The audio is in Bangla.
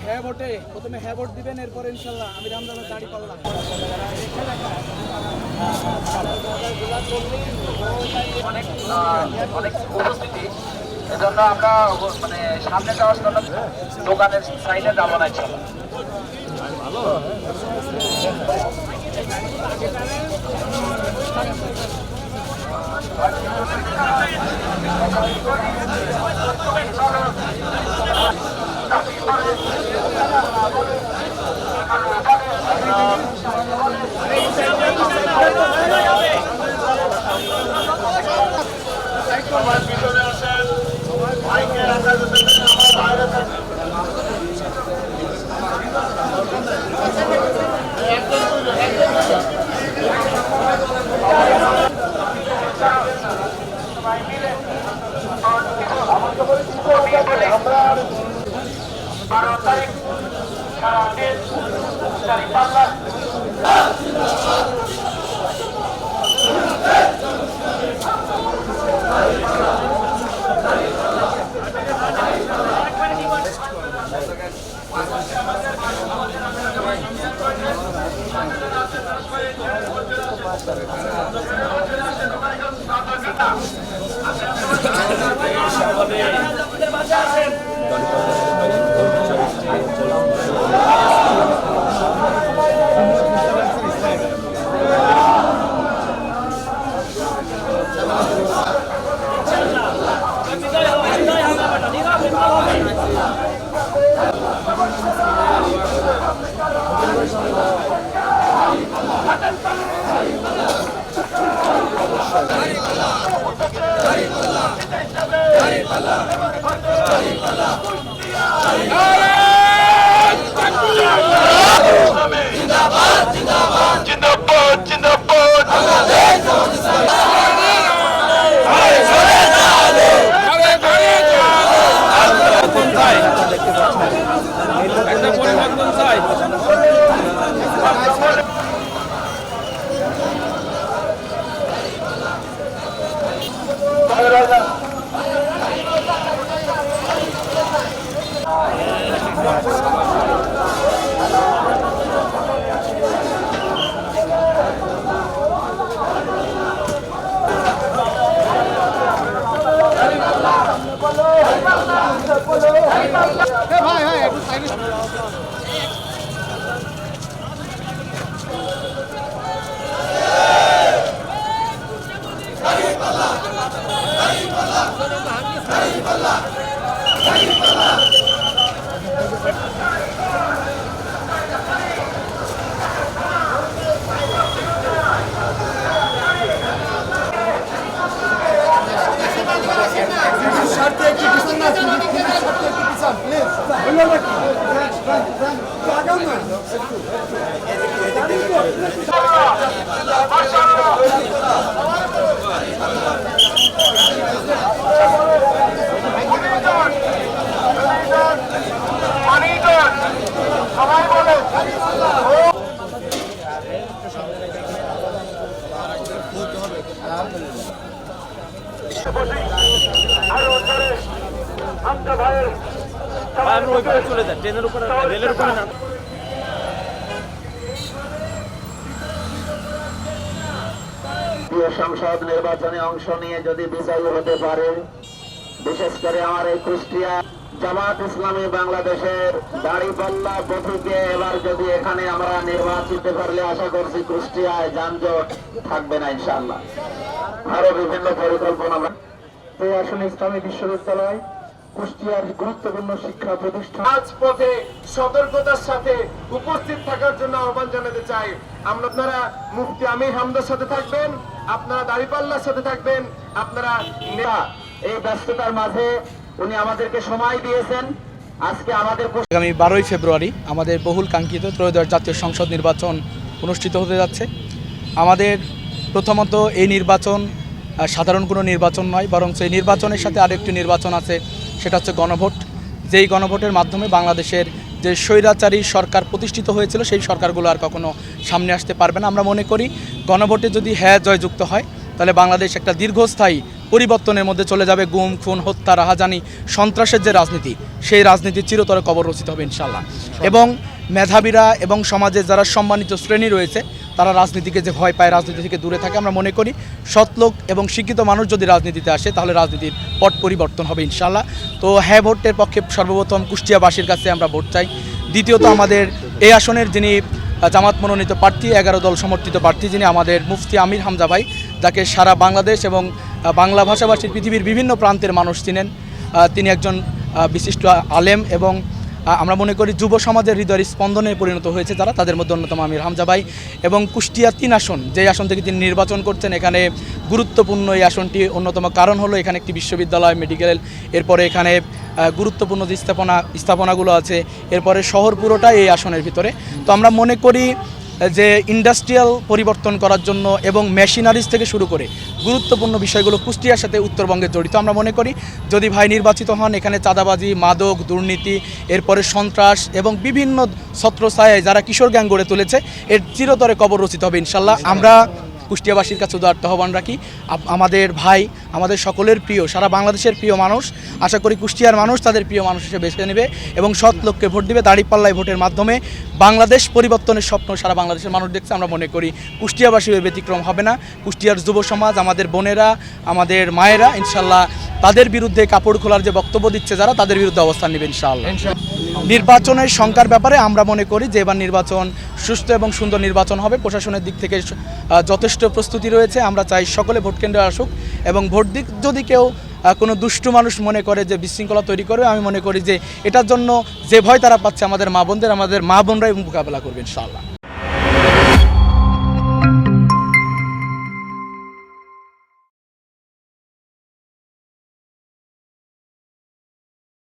হ্যাঁ ভোটে প্রথমে হ্যাঁ ভোট দিবেন, এরপরে ইনশাল্লাহ আমি রামদানের দাড়ি পাল্লাম। অনেক উপস্থিতি, এজন্য আমরা মানে সামনে যাওয়ার জন্য দোকানের সাইডে যাবো না ইনশাল্লাহ। পিছনে আসেন, বাইকে রাখা যেতে আমার বাইরে থাকেন। আমরা 12 তারিখ সারাদিন দাঁড়িপাল্লা চলে যায় ট্রেনের উপরে, রেলের উপরে না। সংসদ নির্বাচনে অংশ নিয়ে যদি বিজয়ী হতে পারে, বিশেষ করে আমার এই কুষ্টিয়া জামাত ইসলামী বাংলাদেশের দাড়িপাল্লা প্রতীকে এবার যদি এখানে আমরা নির্বাচিত করলে আশা করছি কুষ্টিয়ায় যানজট থাকবে না ইনশাআল্লাহ। আরো বিভিন্ন পরিকল্পনা আসলে ইসলামী বিশ্ববিদ্যালয় কুষ্টিয়ার গুরুত্বপূর্ণ শিক্ষা প্রতিষ্ঠান রাজপথে সতর্কতার সাথে উপস্থিত থাকার জন্য আহ্বান জানাতে চাই। আপনারা মুফতি আমির হামদার সাথে থাকবেন, আপনারা দাড়িপাল্লার সাথে থাকবেন, আপনারা এই ব্যস্ততার মাঝে উনি আমাদেরকে সময় দিয়েছেন। আজকে আমাদের আগামী 12ই ফেব্রুয়ারি আমাদের বহুল কাঙ্ক্ষিত ত্রয়োদশ জাতীয় সংসদ নির্বাচন অনুষ্ঠিত হতে যাচ্ছে। আমাদের প্রথমত এই নির্বাচন সাধারণ কোনো নির্বাচন নয়, বরং সেই নির্বাচনের সাথে আরেকটি নির্বাচন আছে, সেটা হচ্ছে গণভোট। যেই গণভোটের মাধ্যমে বাংলাদেশের যে স্বৈরাচারী সরকার প্রতিষ্ঠিত হয়েছিল সেই সরকারগুলো আর কখনো সামনে আসতে পারবে না। আমরা মনে করি গণভোটে যদি হ্যাঁ জয়যুক্ত হয় তাহলে বাংলাদেশ একটা দীর্ঘস্থায়ী পরিবর্তনের মধ্যে চলে যাবে। গুম, খুন, হত্যা, রাহাজানি, সন্ত্রাসের যে রাজনীতি, সেই রাজনীতির চিরতরে কবর রচিত হবে ইনশাল্লাহ। এবং মেধাবীরা এবং সমাজে যারা সম্মানিত শ্রেণী রয়েছে তারা রাজনীতিকে যে ভয় পায়, রাজনীতি থেকে দূরে থাকে। আমরা মনে করি সৎলোক এবং শিক্ষিত মানুষ যদি রাজনীতিতে আসে তাহলে রাজনীতির পট পরিবর্তন হবে ইনশাল্লাহ। তো হ্যাঁ ভোটের পক্ষে সর্বপ্রথম কুষ্টিয়াবাসীর কাছে আমরা ভোট চাই। দ্বিতীয়ত আমাদের এই আসনের যিনি জামাত মনোনীত প্রার্থী, 11 দল সমর্থিত প্রার্থী, যিনি আমাদের মুফতি আমির হামজা ভাই, যাকে সারা বাংলাদেশ এবং বাংলা ভাষাভাষীর পৃথিবীর বিভিন্ন প্রান্তের মানুষ চিনেন। তিনি একজন বিশিষ্ট আলেম এবং আমরা মনে করি যুব সমাজের হৃদয়ের স্পন্দনে পরিণত হয়েছে যারা, তাদের মধ্যে অন্যতম আমির হামজা ভাই। এবং কুষ্টিয়া 3 আসন, যে আসন থেকে তিনি নির্বাচন করছেন, এখানে গুরুত্বপূর্ণ এই আসনটি অন্যতম কারণ হলো এখানে একটি বিশ্ববিদ্যালয়, মেডিকেল, এরপরে এখানে গুরুত্বপূর্ণ যে স্থাপনাগুলো আছে, এরপরে শহর পুরোটা এই আসনের ভিতরে। তো আমরা মনে করি যে ইন্ডাস্ট্রিয়াল পরিবর্তন করার জন্য এবং মেশিনারিজ থেকে শুরু করে গুরুত্বপূর্ণ বিষয়গুলো কুষ্টিয়ার সাথে উত্তরবঙ্গে জড়িত। আমরা মনে করি যদি ভাই নির্বাচিত হন, এখানে চাঁদাবাজি, মাদক, দুর্নীতি, এরপরে সন্ত্রাস এবং বিভিন্ন ছত্রছায়ায় যারা কিশোর গ্যাং গড়ে তুলেছে এর চিরতরে কবর রচিত হবে ইনশাল্লাহ। আমরা কুষ্টিয়াবাসীর কাছে উদারত আহ্বান রাখি, আমাদের ভাই, আমাদের সকলের প্রিয়, সারা বাংলাদেশের প্রিয় মানুষ, আশা করি কুষ্টিয়ার মানুষ তাদের প্রিয় মানুষ হিসেবে বেছে নেবে এবং সৎ লোককে ভোট দিবে। দাঁড়িপাল্লায় ভোটের মাধ্যমে বাংলাদেশ পরিবর্তনের স্বপ্ন সারা বাংলাদেশের মানুষ দেখছে। আমরা মনে করি কুষ্টিয়াবাসীর ব্যতিক্রম হবে না। কুষ্টিয়ার যুব সমাজ, আমাদের বোনেরা, আমাদের মায়েরা ইনশাল্লাহ তাদের বিরুদ্ধে কাপড় খোলার যে বক্তব্য দিচ্ছে যারা, তাদের বিরুদ্ধে অবস্থান নেবে ইনশাআল্লাহ। নির্বাচনের সংখ্যার ব্যাপারে আমরা মনে করি যে এবার নির্বাচন সুষ্ঠু এবং সুন্দর নির্বাচন হবে। প্রশাসনের দিক থেকে যথেষ্ট প্রস্তুতি রয়েছে। আমরা চাই সকলে ভোট কেন্দ্রে আসুক এবং ভোট দিক। যদি কেউ কোনো দুষ্টু মানুষ মনে করে যে বিশৃঙ্খলা তৈরি করবে, আমি মনে করি যে এটার জন্য যে ভয় তারা পাচ্ছে আমাদের মা বোনরাই মোকাবেলা করবে ইনশাআল্লাহ।